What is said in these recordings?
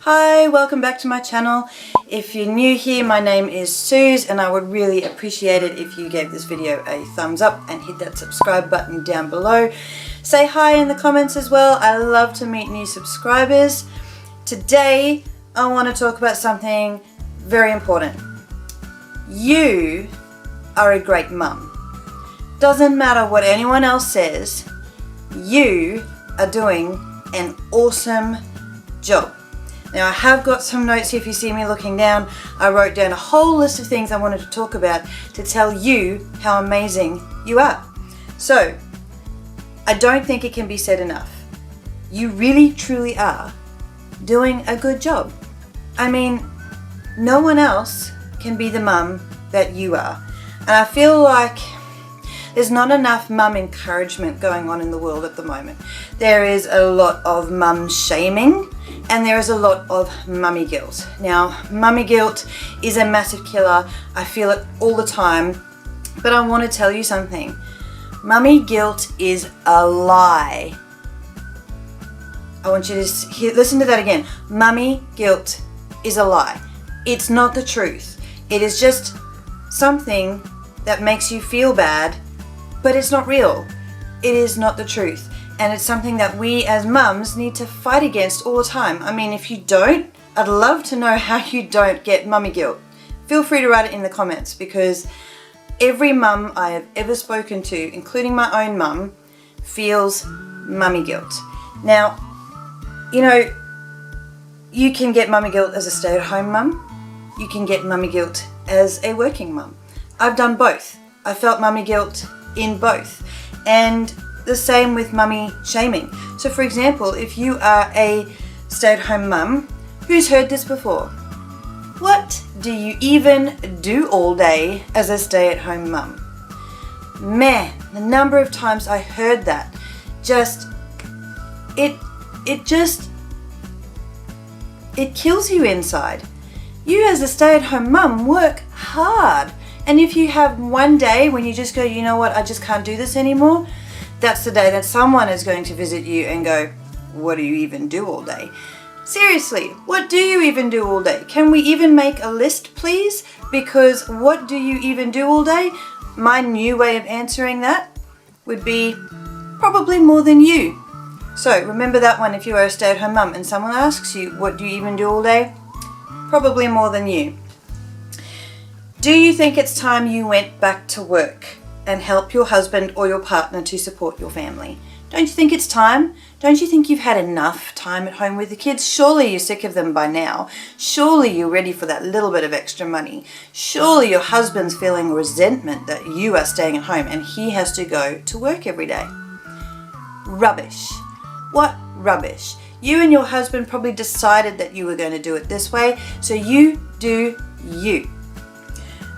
Hi, welcome back to my channel. If you're new here, my name is Suze and I would really appreciate it if you gave this video a thumbs up and hit that subscribe button down below. Say hi in the comments as well. I love to meet new subscribers. Today, I want to talk about something very important. You are a great mum. Doesn't matter what anyone else says, you are doing an awesome job. Now I have got some notes here. If you see me looking down, I wrote down a whole list of things I wanted to talk about to tell you how amazing you are. So, I don't think it can be said enough. You really truly are doing a good job. I mean, no one else can be the mum that you are. And I feel like there's not enough mum encouragement going on in the world at the moment. There is a lot of mum shaming and there is a lot of mummy guilt. Now, mummy guilt is a massive killer. I feel it all the time, but I want to tell you something. Mummy guilt is a lie. I want you to listen to that again. Mummy guilt is a lie. It's not the truth. It is just something that makes you feel bad, but it's not real. It is not the truth. And it's something that we as mums need to fight against all the time. I mean, if you don't, I'd love to know how you don't get mummy guilt. Feel free to write it in the comments, because every mum I have ever spoken to, including my own mum, feels mummy guilt. Now, you know, you can get mummy guilt as a stay-at-home mum. You can get mummy guilt as a working mum. I've done both. I felt mummy guilt in both. And the same with mummy shaming. So for example, if you are a stay-at-home mum, who's heard this before? What do you even do all day as a stay-at-home mum? Man, the number of times I heard that, it kills you inside. You as a stay-at-home mum work hard. And if you have one day when you just go, you know what, I just can't do this anymore, that's the day that someone is going to visit you and go, what do you even do all day? Seriously, what do you even do all day? Can we even make a list, please? Because what do you even do all day? My new way of answering that would be probably more than you. So remember that one if you are a stay-at-home mum and someone asks you, what do you even do all day? Probably more than you. Do you think it's time you went back to work and help your husband or your partner to support your family? Don't you think it's time? Don't you think you've had enough time at home with the kids? Surely you're sick of them by now. Surely you're ready for that little bit of extra money. Surely your husband's feeling resentment that you are staying at home and he has to go to work every day. Rubbish. What rubbish? You and your husband probably decided that you were going to do it this way, so you do you.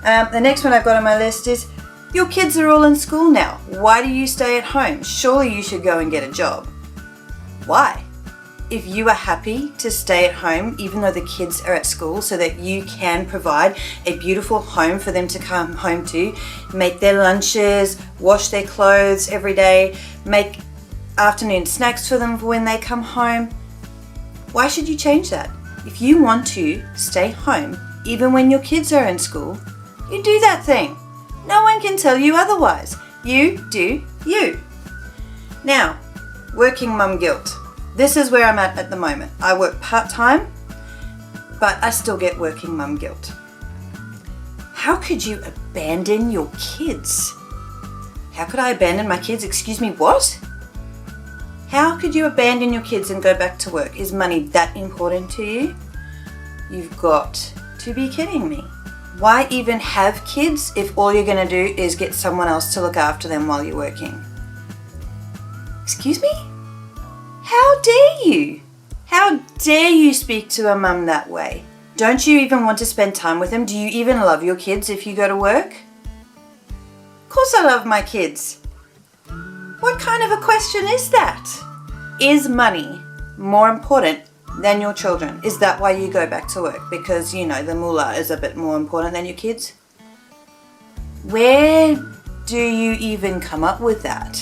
The next one I've got on my list is, your kids are all in school now. Why do you stay at home? Surely you should go and get a job. Why? If you are happy to stay at home, even though the kids are at school, so that you can provide a beautiful home for them to come home to, make their lunches, wash their clothes every day, make afternoon snacks for them for when they come home, why should you change that? If you want to stay home, even when your kids are in school, you do that thing. No one can tell you otherwise. You do you. Now, working mum guilt. This is where I'm at the moment. I work part-time, but I still get working mum guilt. How could you abandon your kids? How could I abandon my kids? Excuse me, what? How could you abandon your kids and go back to work? Is money that important to you? You've got to be kidding me. Why even have kids if all you're going to do is get someone else to look after them while you're working? Excuse me? How dare you? How dare you speak to a mum that way? Don't you even want to spend time with them? Do you even love your kids if you go to work? Of course I love my kids. What kind of a question is that? Is money more important than your children? Is that why you go back to work? Because, you know, the moolah is a bit more important than your kids? Where do you even come up with that?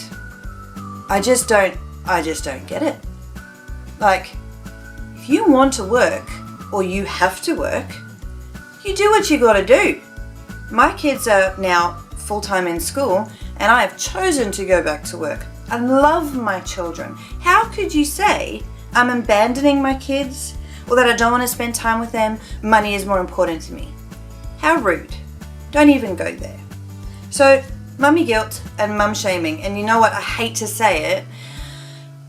I just don't get it. Like, If you want to work, or you have to work, you do what you gotta do. My kids are now full-time in school, and I have chosen to go back to work. I love my children. How could you say I'm abandoning my kids, or that I don't want to spend time with them? Money is more important to me. How rude. Don't even go there. So, mummy guilt and mum shaming, and you know what, I hate to say it,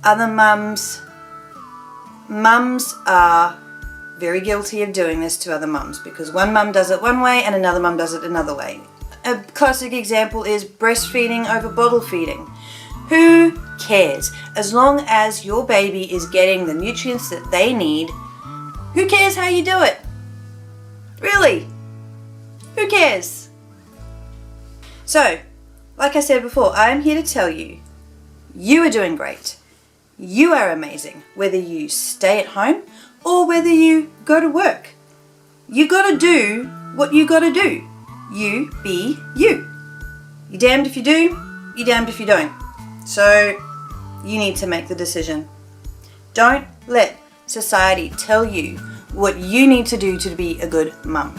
other mums are very guilty of doing this to other mums, because one mum does it one way and another mum does it another way. A classic example is breastfeeding over bottle feeding. Who cares? As long as your baby is getting the nutrients that they need, who cares how you do it? Really? Who cares? So, like I said before, I am here to tell you, you are doing great. You are amazing, whether you stay at home or whether you go to work. You gotta do what you gotta do. You be you. You're damned if you do, you're damned if you don't. So, you need to make the decision. Don't let society tell you what you need to do to be a good mum.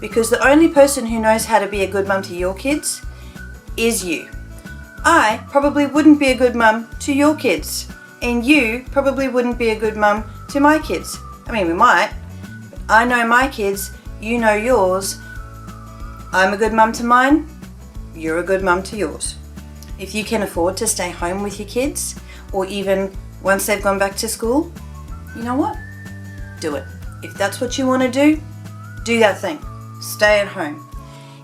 Because the only person who knows how to be a good mum to your kids is you. I probably wouldn't be a good mum to your kids. And you probably wouldn't be a good mum to my kids. I mean, we might. But I know my kids, you know yours. I'm a good mum to mine, you're a good mum to yours. If you can afford to stay home with your kids, or even once they've gone back to school, you know what? Do it. If that's what you want to do that thing. Stay at home.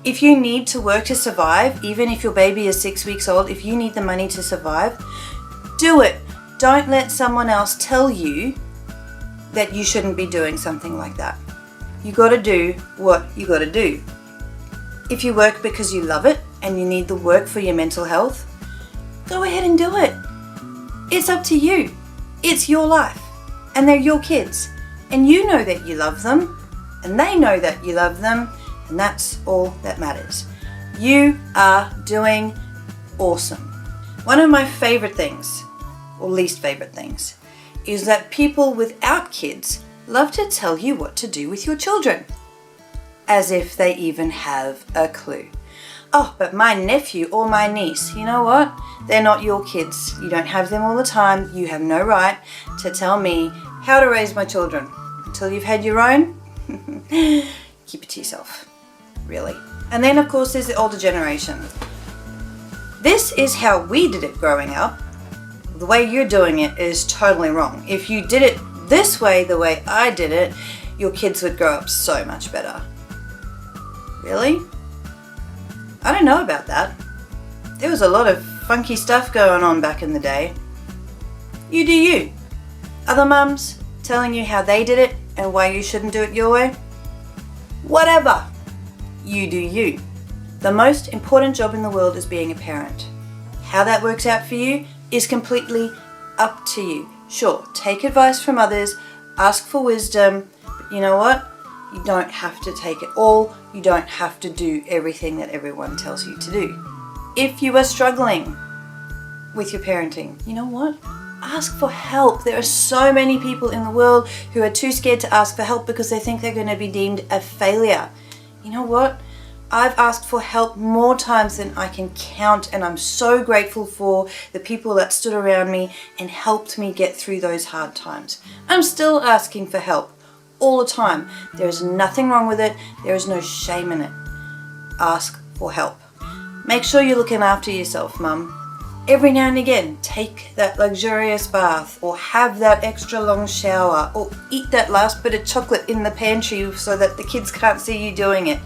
If you need to work to survive, even if your baby is 6 weeks old, if you need the money to survive, do it. Don't let someone else tell you that you shouldn't be doing something like that. You gotta do what you gotta do. If you work because you love it and you need the work for your mental health, go ahead and do it. It's up to you. It's your life. And they're your kids. And you know that you love them. And they know that you love them. And that's all that matters. You are doing awesome. One of my favorite things, or least favorite things, is that people without kids love to tell you what to do with your children. As if they even have a clue. Oh, but my nephew or my niece, you know what? They're not your kids. You don't have them all the time. You have no right to tell me how to raise my children. Until you've had your own, keep it to yourself. Really. And then, of course, there's the older generation. This is how we did it growing up. The way you're doing it is totally wrong. If you did it this way, the way I did it, your kids would grow up so much better. Really? I don't know about that. There was a lot of funky stuff going on back in the day. You do you. Other mums telling you how they did it and why you shouldn't do it your way? Whatever. You do you. The most important job in the world is being a parent. How that works out for you is completely up to you. Sure, take advice from others, ask for wisdom, but you know what? You don't have to take it all. You don't have to do everything that everyone tells you to do. If you are struggling with your parenting, you know what? Ask for help. There are so many people in the world who are too scared to ask for help because they think they're going to be deemed a failure. You know what? I've asked for help more times than I can count, and I'm so grateful for the people that stood around me and helped me get through those hard times. I'm still asking for help. All the time. There is nothing wrong with it. There is no shame in it. Ask for help. Make sure you're looking after yourself, Mum. Every now and again, take that luxurious bath, or have that extra long shower, or eat that last bit of chocolate in the pantry so that the kids can't see you doing it.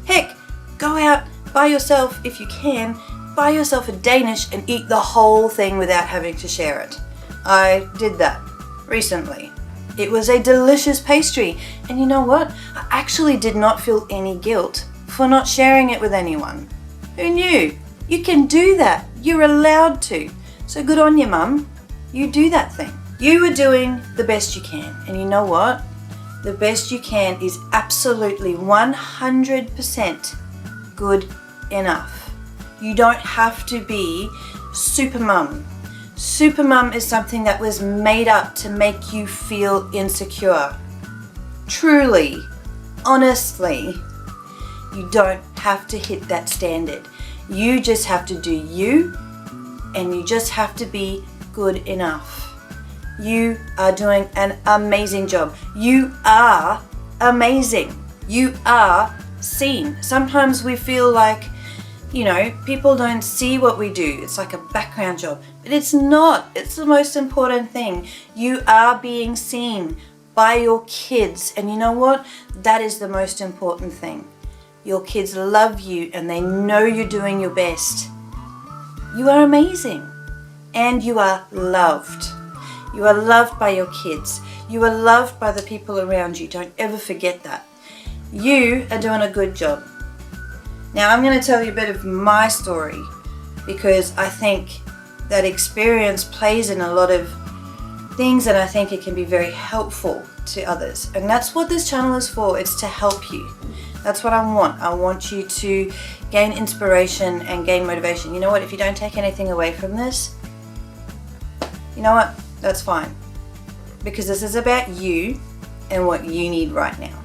Heck, go out by yourself if you can. Buy yourself a Danish and eat the whole thing without having to share it. I did that recently. It was a delicious pastry, and you know what? I actually did not feel any guilt for not sharing it with anyone. Who knew? You can do that. You're allowed to. So good on you, Mum. You do that thing. You are doing the best you can, and you know what? The best you can is absolutely 100% good enough. You don't have to be super mum Supermum is something that was made up to make you feel insecure. Truly, honestly, you don't have to hit that standard. You just have to do you, and you just have to be good enough. You are doing an amazing job. You are amazing. You are seen. Sometimes we feel like, people don't see what we do. It's like a background job. But it's not. It's the most important thing. You are being seen by your kids. And you know what? That is the most important thing. Your kids love you and they know you're doing your best. You are amazing. And you are loved. You are loved by your kids. You are loved by the people around you. Don't ever forget that. You are doing a good job. Now I'm going to tell you a bit of my story because I think that experience plays in a lot of things and I think it can be very helpful to others. And that's what this channel is for. It's to help you. That's what I want. I want you to gain inspiration and gain motivation. You know what? If you don't take anything away from this, you know what? That's fine. Because this is about you and what you need right now.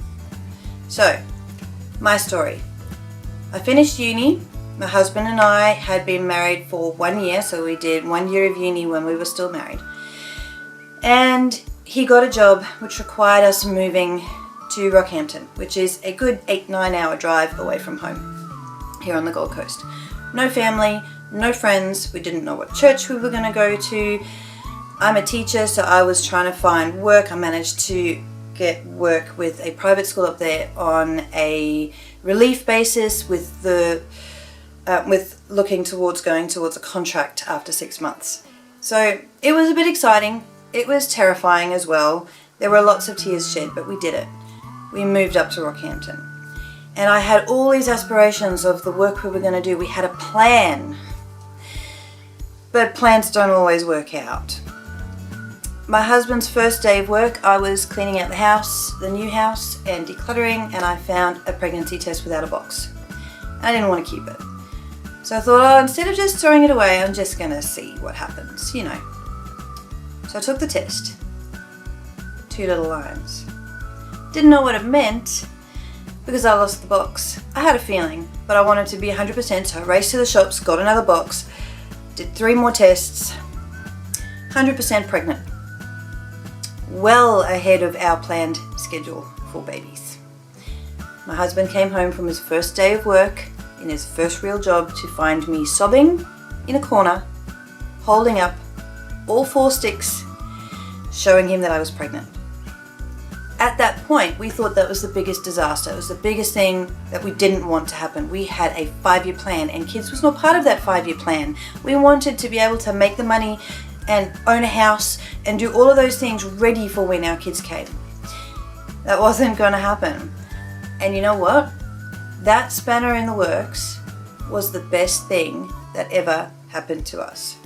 So, my story. I finished uni. My husband and I had been married for 1 year, so we did 1 year of uni when we were still married. And he got a job which required us moving to Rockhampton, which is a good 8-9 hour drive away from home here on the Gold Coast. No family, no friends. We didn't know what church we were going to go to. I'm a teacher, so I was trying to find work. I managed to get work with a private school up there on a relief basis with looking towards going towards a contract after 6 months. So it was a bit exciting. It was terrifying as well. There were lots of tears shed, but we did it. We moved up to Rockhampton. And I had all these aspirations of the work we were going to do. We had a plan. But plans don't always work out. My husband's first day of work, I was cleaning out the house, the new house, and decluttering, and I found a pregnancy test without a box. I didn't want to keep it. So I thought, instead of just throwing it away, I'm just going to see what happens, So I took the test. 2 little lines. Didn't know what it meant because I lost the box. I had a feeling, but I wanted to be 100%, so I raced to the shops, got another box, did 3 more tests, 100% pregnant. Well ahead of our planned schedule for babies. My husband came home from his first day of work in his first real job to find me sobbing in a corner, holding up all 4 sticks, showing him that I was pregnant. At that point, we thought that was the biggest disaster. It was the biggest thing that we didn't want to happen. We had a 5-year plan, and kids was not part of that 5-year plan. We wanted to be able to make the money and own a house and do all of those things ready for when our kids came. That wasn't going to happen. And you know what? That spanner in the works was the best thing that ever happened to us.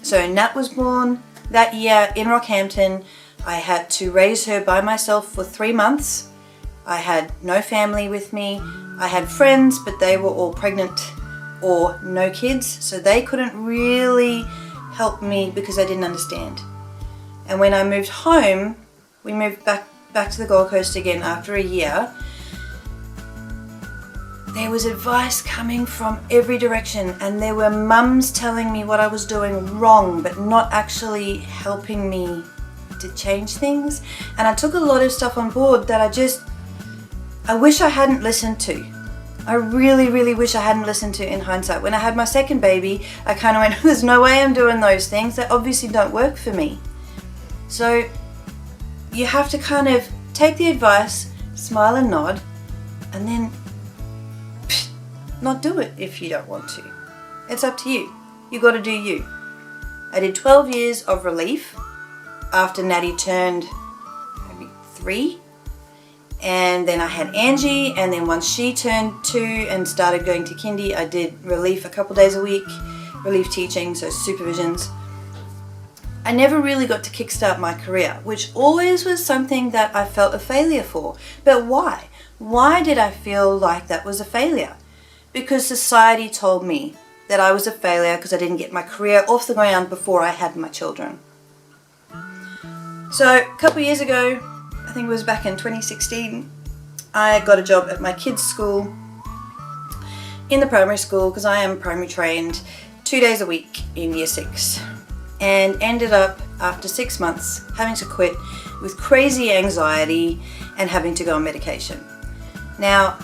So Nat was born that year in Rockhampton. I had to raise her by myself for 3 months. I had no family with me. I had friends, but they were all pregnant or no kids, so they couldn't really help me because I didn't understand. And when I moved home, we moved back to the Gold Coast again after a year. There was advice coming from every direction, and there were mums telling me what I was doing wrong, but not actually helping me to change things. And I took a lot of stuff on board that I wish I hadn't listened to. I really, really wish I hadn't listened to in hindsight. When I had my second baby, I kind of went, there's no way I'm doing those things. That obviously don't work for me. So you have to kind of take the advice, smile and nod, and then not do it if you don't want to. It's up to you. You got to do you. I did 12 years of relief after Natty turned maybe 3. And then I had Angie, and then once she turned 2 and started going to kindy, I did relief a couple days a week, relief teaching, so supervisions. I never really got to kickstart my career, which always was something that I felt a failure for. But why? Why did I feel like that was a failure? Because society told me that I was a failure because I didn't get my career off the ground before I had my children. So a couple of years ago, I think it was back in 2016, I got a job at my kids' school, in the primary school, because I am primary trained, 2 days a week in year 6, and ended up after 6 months having to quit with crazy anxiety and having to go on medication. Now,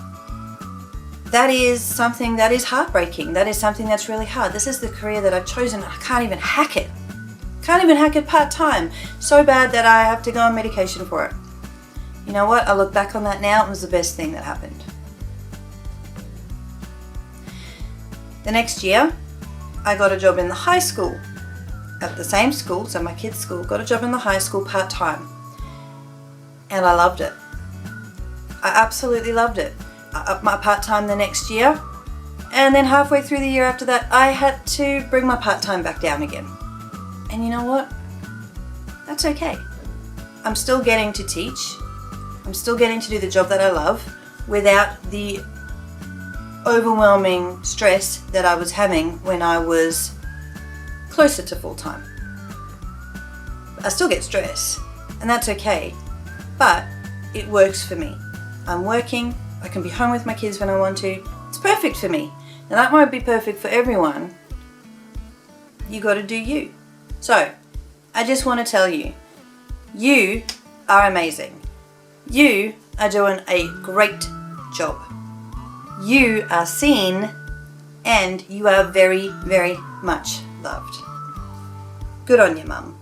that is something that is heartbreaking. That is something that's really hard. This is the career that I've chosen. I can't even hack it. Can't even hack it part-time. So bad that I have to go on medication for it. You know what? I look back on that now, it was the best thing that happened. The next year, I got a job in the high school. At the same school, so my kids' school, got a job in the high school part-time. And I loved it. I absolutely loved it. I upped my part-time the next year, and then halfway through the year after that, I had to bring my part-time back down again. And you know what? That's okay. I'm still getting to teach. I'm still getting to do the job that I love without the overwhelming stress that I was having when I was closer to full-time. I still get stress, and that's okay, but it works for me. I'm working, I can be home with my kids when I want to. It's perfect for me. Now that won't be perfect for everyone. You got to do you. So, I just want to tell you, you are amazing. You are doing a great job. You are seen, and you are very, very much loved. Good on you, Mum.